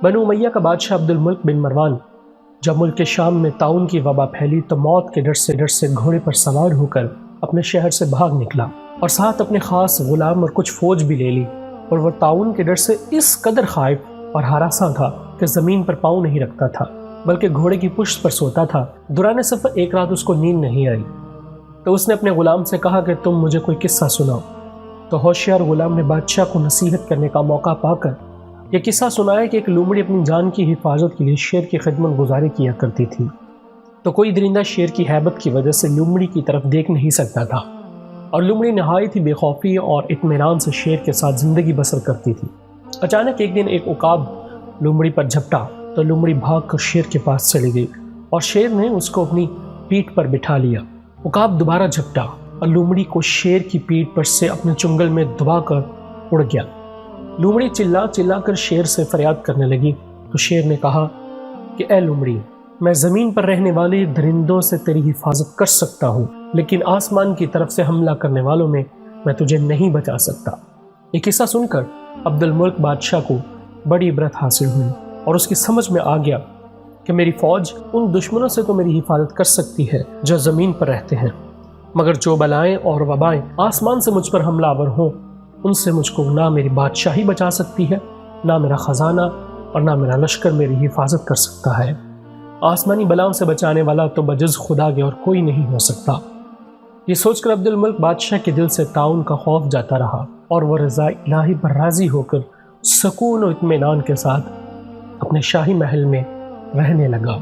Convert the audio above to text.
بنو امیہ کا بادشاہ عبد الملک بن مروان جب ملک کے شام میں طاعون کی وبا پھیلی تو موت کے ڈر سے گھوڑے پر سوار ہو کر اپنے شہر سے بھاگ نکلا اور ساتھ اپنے خاص غلام اور کچھ فوج بھی لے لی، اور وہ طاعون کے ڈر سے اس قدر خائف اور ہراساں تھا کہ زمین پر پاؤں نہیں رکھتا تھا بلکہ گھوڑے کی پشت پر سوتا تھا۔ دوران سفر ایک رات اس کو نیند نہیں آئی تو اس نے اپنے غلام سے کہا کہ تم مجھے کوئی قصہ سناؤ۔ تو ہوشیار غلام نے بادشاہ کو نصیحت کرنے کا موقع پا کر یہ قصہ سنایا کہ ایک لومڑی اپنی جان کی حفاظت کے لیے شیر کی خدمت گزاری کیا کرتی تھی، تو کوئی درندہ شیر کی ہیبت کی وجہ سے لومڑی کی طرف دیکھ نہیں سکتا تھا، اور لومڑی نہایت ہی بے خوفی اور اطمینان سے شیر کے ساتھ زندگی بسر کرتی تھی۔ اچانک ایک دن ایک عقاب لومڑی پر جھپٹا تو لومڑی بھاگ کر شیر کے پاس چلی گئی اور شیر نے اس کو اپنی پیٹھ پر بٹھا لیا۔ عقاب دوبارہ جھپٹا اور لومڑی کو شیر کی پیٹھ پر سے اپنے چنگل میں دبا کر اڑ گیا۔ لومڑی چلا چلا کر شیر سے فریاد کرنے لگی تو شیر نے کہا کہ اے لومڑی، میں زمین پر رہنے والے درندوں سے تیری حفاظت کر سکتا ہوں، لیکن آسمان کی طرف سے حملہ کرنے والوں میں تجھے نہیں بچا سکتا۔ یہ قصہ سن کر عبد الملک بادشاہ کو بڑی عبرت حاصل ہوئی اور اس کی سمجھ میں آ گیا کہ میری فوج ان دشمنوں سے تو میری حفاظت کر سکتی ہے جو زمین پر رہتے ہیں، مگر جو بلائیں اور وبائیں آسمان سے مجھ پر حملہ آور ہوں ان سے مجھ کو نہ میری بادشاہی بچا سکتی ہے، نہ میرا خزانہ اور نہ میرا لشکر میری حفاظت کر سکتا ہے۔ آسمانی بلاؤں سے بچانے والا تو بجز خدا کے اور کوئی نہیں ہو سکتا۔ یہ سوچ کر عبد الملک بادشاہ کے دل سے طاعون کا خوف جاتا رہا اور وہ رضا الہی پر راضی ہو کر سکون و اطمینان کے ساتھ اپنے شاہی محل میں رہنے لگا۔